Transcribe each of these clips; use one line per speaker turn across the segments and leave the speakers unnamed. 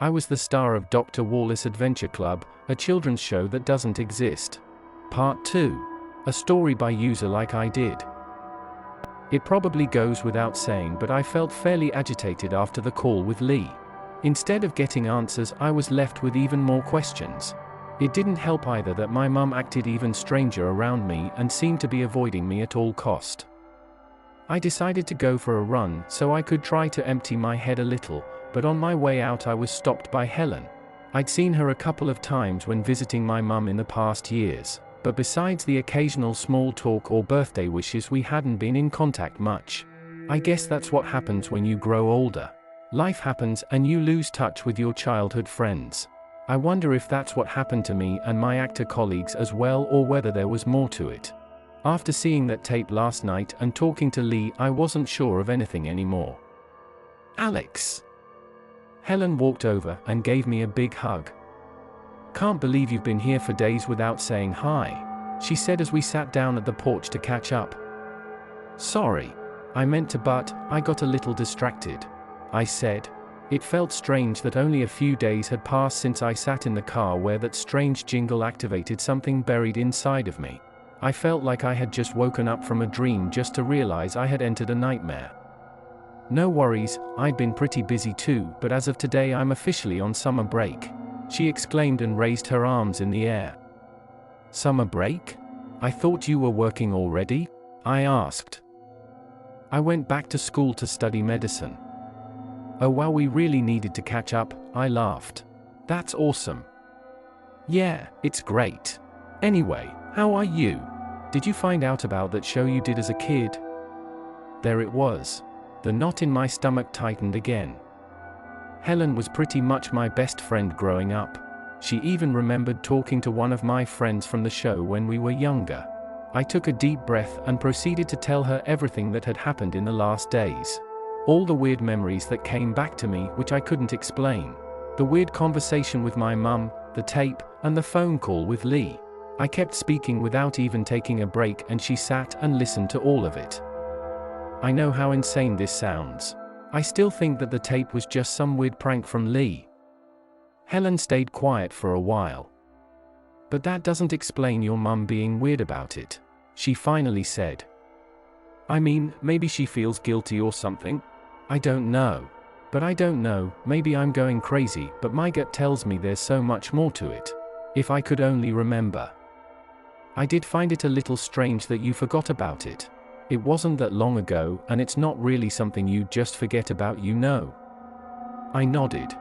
I was the star of Dr. Wallace Adventure Club, a children's show that doesn't exist. Part 2. A story by user like I did. It probably goes without saying, but I felt fairly agitated after the call with Lee. Instead of getting answers, I was left with even more questions. It didn't help either that my mum acted even stranger around me and seemed to be avoiding me at all cost. I decided to go for a run so I could try to empty my head a little, but on my way out I was stopped by Helen. I'd seen her a couple of times when visiting my mum in the past years, but besides the occasional small talk or birthday wishes, we hadn't been in contact much. I guess that's what happens when you grow older. Life happens and you lose touch with your childhood friends. I wonder if that's what happened to me and my actor colleagues as well, or whether there was more to it. After seeing that tape last night and talking to Lee, I wasn't sure of anything anymore. Alex. Helen walked over and gave me a big hug. Can't believe you've been here for days without saying hi, she said as we sat down at the porch to catch up. Sorry. I meant to, but I got a little distracted, I said. It felt strange that only a few days had passed since I sat in the car where that strange jingle activated something buried inside of me. I felt like I had just woken up from a dream just to realize I had entered a nightmare. No worries, I'd been pretty busy too, but as of today I'm officially on summer break, she exclaimed and raised her arms in the air. Summer break? I thought you were working already? I asked. I went back to school to study medicine. Oh well, we really needed to catch up, I laughed. That's awesome. Yeah, it's great. Anyway, how are you? Did you find out about that show you did as a kid? There it was. The knot in my stomach tightened again. Helen was pretty much my best friend growing up. She even remembered talking to one of my friends from the show when we were younger. I took a deep breath and proceeded to tell her everything that had happened in the last days. All the weird memories that came back to me which I couldn't explain. The weird conversation with my mum, the tape, and the phone call with Lee. I kept speaking without even taking a break, and she sat and listened to all of it. I know how insane this sounds. I still think that the tape was just some weird prank from Lee. Helen stayed quiet for a while. But that doesn't explain your mum being weird about it, she finally said. I mean, maybe she feels guilty or something? I don't know. But I don't know, maybe I'm going crazy, but my gut tells me there's so much more to it. If I could only remember. I did find it a little strange that you forgot about it. It wasn't that long ago, and it's not really something you'd just forget about, you know. I nodded.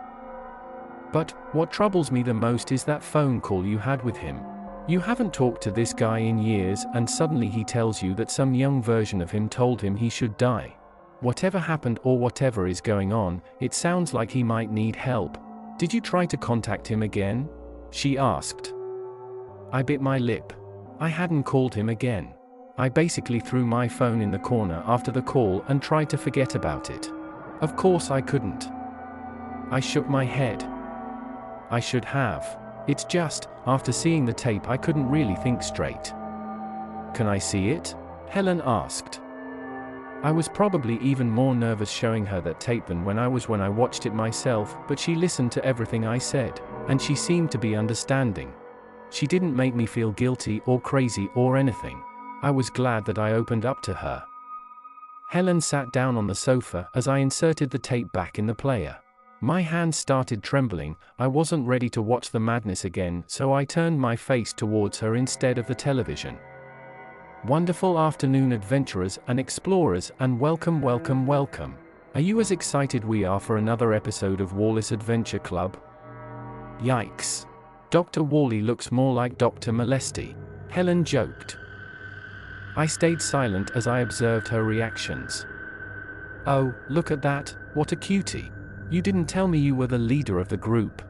But what troubles me the most is that phone call you had with him. You haven't talked to this guy in years, and suddenly he tells you that some young version of him told him he should die. Whatever happened or whatever is going on, it sounds like he might need help. Did you try to contact him again? She asked. I bit my lip. I hadn't called him again. I basically threw my phone in the corner after the call and tried to forget about it. Of course I couldn't. I shook my head. I should have. It's just, after seeing the tape I couldn't really think straight. Can I see it? Helen asked. I was probably even more nervous showing her that tape than when I watched it myself, but she listened to everything I said, and she seemed to be understanding. She didn't make me feel guilty or crazy or anything. I was glad that I opened up to her. Helen sat down on the sofa as I inserted the tape back in the player. My hands started trembling. I wasn't ready to watch the madness again, so I turned my face towards her instead of the television. Wonderful afternoon, adventurers and explorers, and welcome, welcome, welcome. Are you as excited we are for another episode of Wallace Adventure Club? Yikes. Dr. Wally looks more like Dr. Molesty, Helen joked. I stayed silent as I observed her reactions. Oh, look at that, what a cutie. You didn't tell me you were the leader of the group.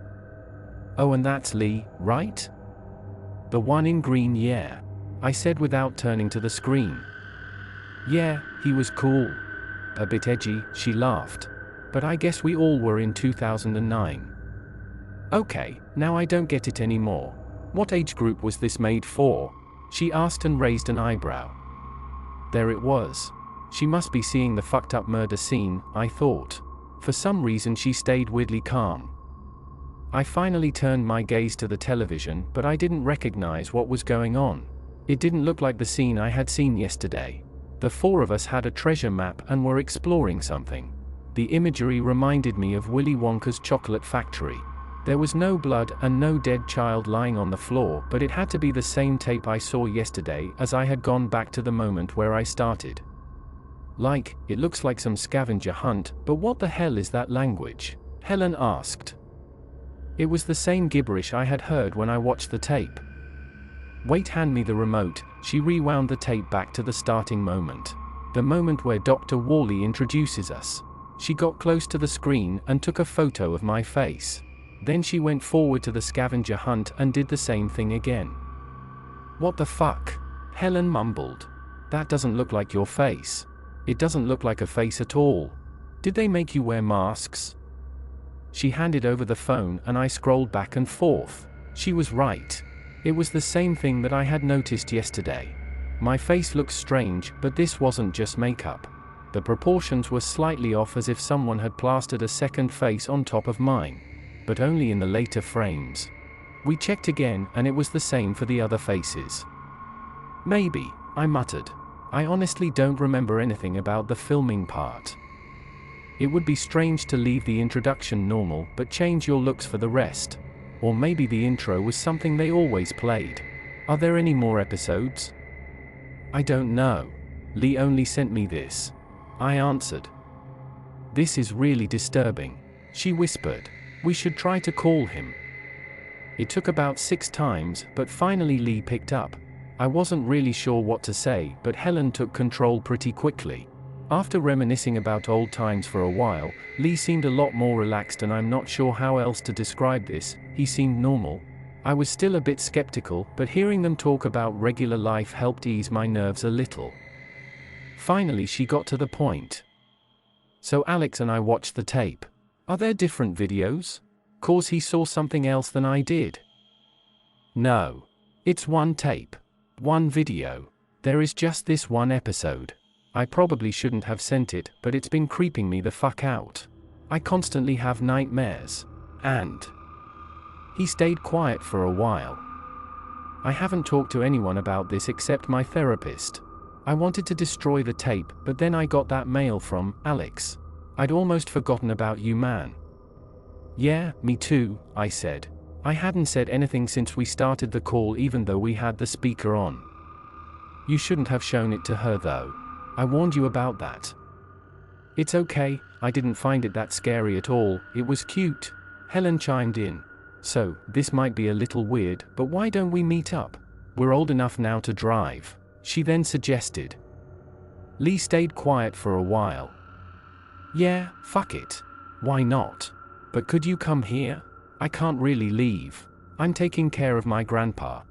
Oh, and that's Lee, right? The one in green, yeah. I said without turning to the screen. Yeah, he was cool. A bit edgy, she laughed. But I guess we all were in 2009. Okay, now I don't get it anymore. What age group was this made for? She asked and raised an eyebrow. There it was. She must be seeing the fucked up murder scene, I thought. For some reason she stayed weirdly calm. I finally turned my gaze to the television, but I didn't recognize what was going on. It didn't look like the scene I had seen yesterday. The four of us had a treasure map and were exploring something. The imagery reminded me of Willy Wonka's chocolate factory. There was no blood and no dead child lying on the floor, but it had to be the same tape I saw yesterday, as I had gone back to the moment where I started. Like, it looks like some scavenger hunt, but what the hell is that language? Helen asked. It was the same gibberish I had heard when I watched the tape. Wait, hand me the remote. She rewound the tape back to the starting moment. The moment where Dr. Worley introduces us. She got close to the screen and took a photo of my face. Then she went forward to the scavenger hunt and did the same thing again. What the fuck? Helen mumbled. That doesn't look like your face. It doesn't look like a face at all. Did they make you wear masks? She handed over the phone and I scrolled back and forth. She was right. It was the same thing that I had noticed yesterday. My face looked strange, but this wasn't just makeup. The proportions were slightly off, as if someone had plastered a second face on top of mine. But only in the later frames. We checked again, and it was the same for the other faces. Maybe, I muttered. I honestly don't remember anything about the filming part. It would be strange to leave the introduction normal but change your looks for the rest. Or maybe the intro was something they always played. Are there any more episodes? I don't know. Lee only sent me this. I answered. This is really disturbing. She whispered. We should try to call him. It took about 6 times, but finally Lee picked up. I wasn't really sure what to say, but Helen took control pretty quickly. After reminiscing about old times for a while, Lee seemed a lot more relaxed, and I'm not sure how else to describe this. He seemed normal. I was still a bit skeptical, but hearing them talk about regular life helped ease my nerves a little. Finally she got to the point. So Alex and I watched the tape. Are there different videos? 'Cause he saw something else than I did. No. It's one tape. One video. There is just this one episode. I probably shouldn't have sent it, but it's been creeping me the fuck out. I constantly have nightmares. And he stayed quiet for a while. I haven't talked to anyone about this except my therapist. I wanted to destroy the tape, but then I got that mail from Alex. I'd almost forgotten about you, man. Yeah, me too, I said. I hadn't said anything since we started the call, even though we had the speaker on. You shouldn't have shown it to her though. I warned you about that. It's okay, I didn't find it that scary at all, it was cute. Helen chimed in. So, this might be a little weird, but why don't we meet up? We're old enough now to drive, she then suggested. Lee stayed quiet for a while. Yeah, fuck it. Why not? But could you come here? I can't really leave. I'm taking care of my grandpa.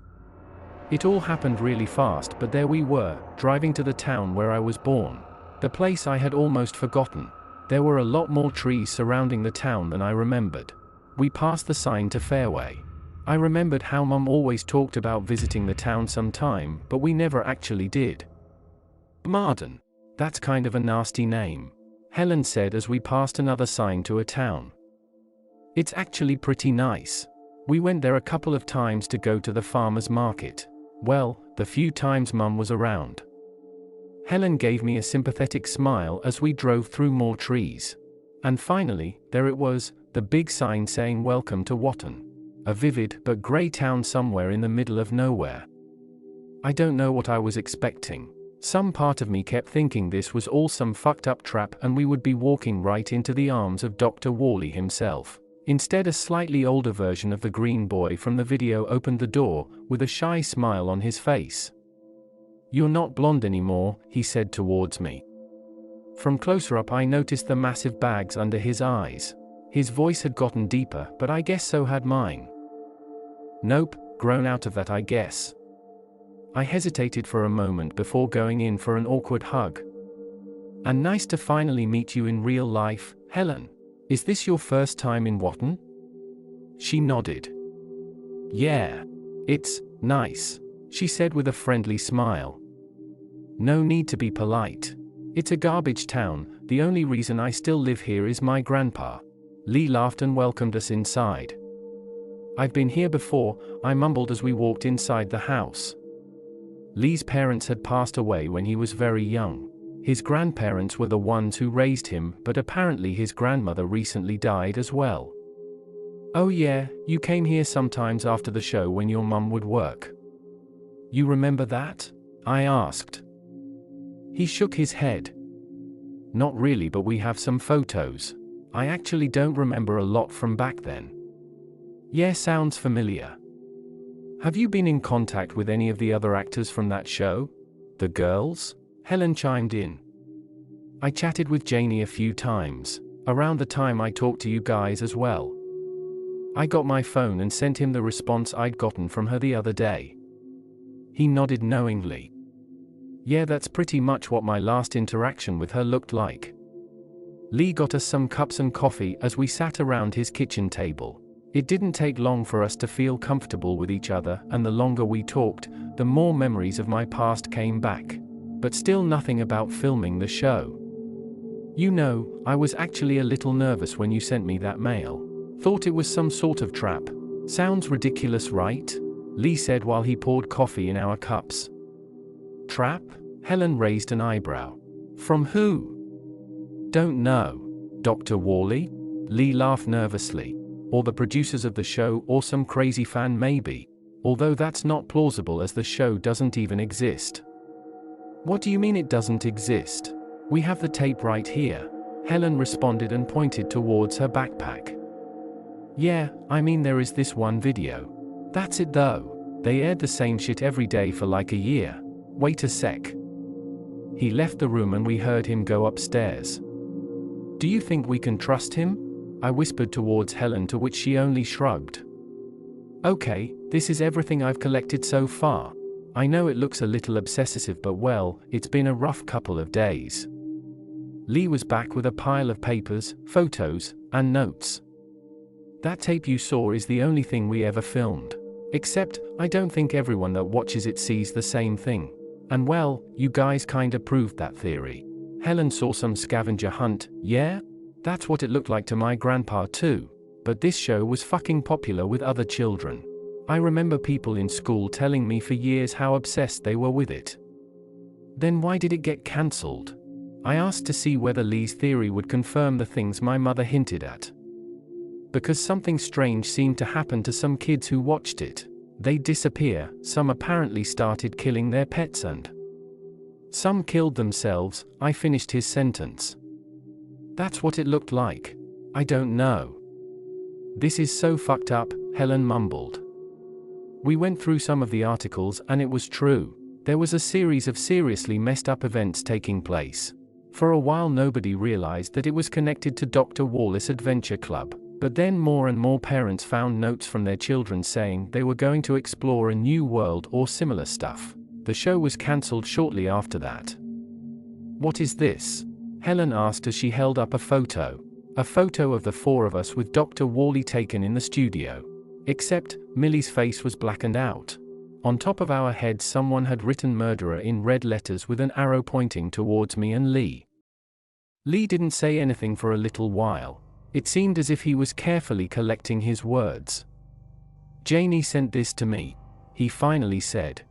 It all happened really fast, but there we were, driving to the town where I was born. The place I had almost forgotten. There were a lot more trees surrounding the town than I remembered. We passed the sign to Fairway. I remembered how Mum always talked about visiting the town sometime, but we never actually did. Marden. That's kind of a nasty name, Helen said as we passed another sign to a town. It's actually pretty nice. We went there a couple of times to go to the farmer's market. Well, the few times Mum was around. Helen gave me a sympathetic smile as we drove through more trees. And finally, there it was, the big sign saying welcome to Watton. A vivid but grey town somewhere in the middle of nowhere. I don't know what I was expecting. Some part of me kept thinking this was all some fucked up trap and we would be walking right into the arms of Dr. Worley himself. Instead, a slightly older version of the green boy from the video opened the door, with a shy smile on his face. You're not blonde anymore, he said towards me. From closer up I noticed the massive bags under his eyes. His voice had gotten deeper, but I guess so had mine. Nope, grown out of that I guess. I hesitated for a moment before going in for an awkward hug. And nice to finally meet you in real life, Helen. Is this your first time in Watton? She nodded. Yeah. It's nice, she said with a friendly smile. No need to be polite. It's a garbage town, the only reason I still live here is my grandpa. Lee laughed and welcomed us inside. "I've been here before," I mumbled as we walked inside the house. Lee's parents had passed away when he was very young. His grandparents were the ones who raised him, but apparently his grandmother recently died as well. "Oh yeah, you came here sometimes after the show when your mum would work. You remember that?" I asked. He shook his head. "Not really, but we have some photos. I actually don't remember a lot from back then." "Yeah, sounds familiar. Have you been in contact with any of the other actors from that show? The girls?" Helen chimed in. "I chatted with Janie a few times, around the time I talked to you guys as well. I got my phone and sent him the response I'd gotten from her the other day." He nodded knowingly. "Yeah, that's pretty much what my last interaction with her looked like." Lee got us some cups and coffee as we sat around his kitchen table. It didn't take long for us to feel comfortable with each other, and the longer we talked, the more memories of my past came back. But still nothing about filming the show. "You know, I was actually a little nervous when you sent me that mail. Thought it was some sort of trap. Sounds ridiculous, right?" Lee said while he poured coffee in our cups. "Trap?" Helen raised an eyebrow. "From who?" "Don't know. Dr. Worley?" Lee laughed nervously. "Or the producers of the show, or some crazy fan maybe. Although that's not plausible as the show doesn't even exist." "What do you mean it doesn't exist? We have the tape right here." Helen responded and pointed towards her backpack. "Yeah, I mean there is this one video. That's it though. They aired the same shit every day for like a year. Wait a sec." He left the room and we heard him go upstairs. "Do you think we can trust him?" I whispered towards Helen, to which she only shrugged. "Okay, this is everything I've collected so far. I know it looks a little obsessive, but well, it's been a rough couple of days." Lee was back with a pile of papers, photos, and notes. "That tape you saw is the only thing we ever filmed. Except, I don't think everyone that watches it sees the same thing. And well, you guys kinda proved that theory." Helen saw some scavenger hunt, yeah? That's what it looked like to my grandpa too. But this show was fucking popular with other children. I remember people in school telling me for years how obsessed they were with it. "Then why did it get cancelled?" I asked to see whether Lee's theory would confirm the things my mother hinted at. "Because something strange seemed to happen to some kids who watched it. They'd disappear, some apparently started killing their pets and some killed themselves." I finished his sentence. "That's what it looked like. I don't know." "This is so fucked up," Helen mumbled. We went through some of the articles and it was true. There was a series of seriously messed up events taking place. For a while nobody realized that it was connected to Dr. Wallace Adventure Club, but then more and more parents found notes from their children saying they were going to explore a new world or similar stuff. The show was cancelled shortly after that. "What is this?" Helen asked as she held up a photo. A photo of the four of us with Dr. Worley taken in the studio. Except, Millie's face was blackened out. On top of our heads someone had written "murderer" in red letters with an arrow pointing towards me and Lee. Lee didn't say anything for a little while. It seemed as if he was carefully collecting his words. "Janie sent this to me," he finally said.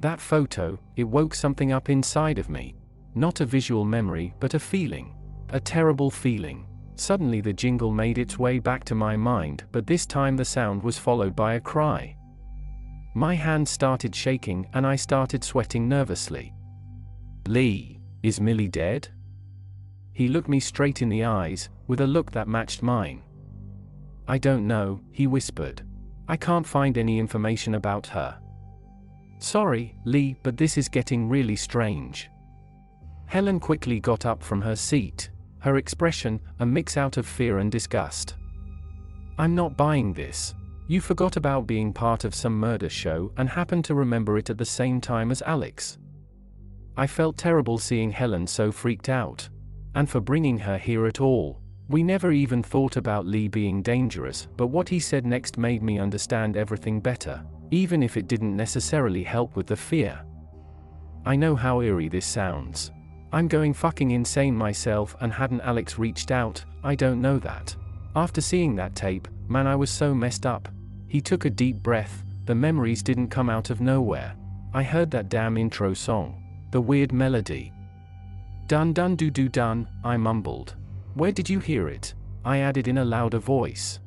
That photo, it woke something up inside of me. Not a visual memory, but a feeling. A terrible feeling. Suddenly the jingle made its way back to my mind, but this time the sound was followed by a cry. My hand started shaking and I started sweating nervously. "Lee, is Millie dead?" He looked me straight in the eyes, with a look that matched mine. "I don't know," he whispered. "I can't find any information about her." "Sorry, Lee, but this is getting really strange." Helen quickly got up from her seat, her expression a mix out of fear and disgust. "I'm not buying this. You forgot about being part of some murder show and happened to remember it at the same time as Alex." I felt terrible seeing Helen so freaked out. And for bringing her here at all. We never even thought about Lee being dangerous, but what he said next made me understand everything better, even if it didn't necessarily help with the fear. I know how eerie this sounds. I'm going fucking insane myself, and hadn't Alex reached out, I don't know that. After seeing that tape, Man, I was so messed up. He took a deep breath. The memories didn't come out of nowhere. I heard that damn intro song. The weird melody. Dun dun doo doo dun, I mumbled. Where did you hear it? I added in a louder voice.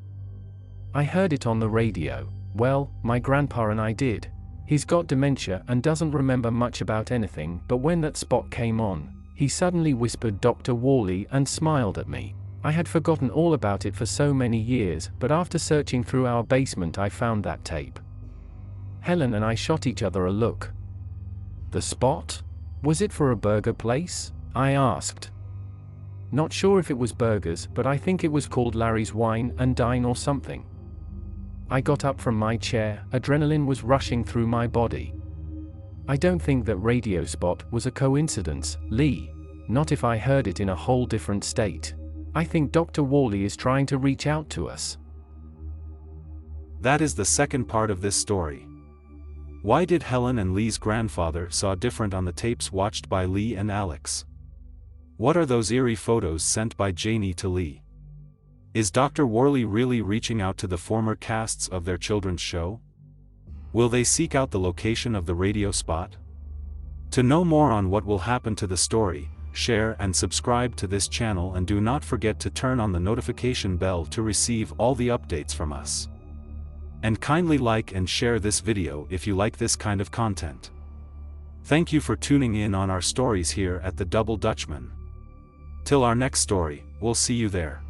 I heard it on the radio. Well, my grandpa and I did. He's got dementia and doesn't remember much about anything, but when that spot came on, he suddenly whispered Dr. Worley and smiled at me. I had forgotten all about it for so many years, but after searching through our basement I found that tape. Helen and I shot each other a look. The spot? Was it for a burger place? I asked. Not sure if it was burgers, but I think it was called Larry's Wine and Dine or something. I got up from my chair, adrenaline was rushing through my body. I don't think that radio spot was a coincidence, Lee. Not if I heard it in a whole different state. I think Dr. Worley is trying to reach out to us.
That is the second part of this story. Why did Helen and Lee's grandfather saw different on the tapes watched by Lee and Alex? What are those eerie photos sent by Janie to Lee? Is Dr. Worley really reaching out to the former casts of their children's show? Will they seek out the location of the radio spot? To know more on what will happen to the story, share and subscribe to this channel, and do not forget to turn on the notification bell to receive all the updates from us. And kindly like and share this video if you like this kind of content. Thank you for tuning in on our stories here at the Double Dutchman. Till our next story, we'll see you there.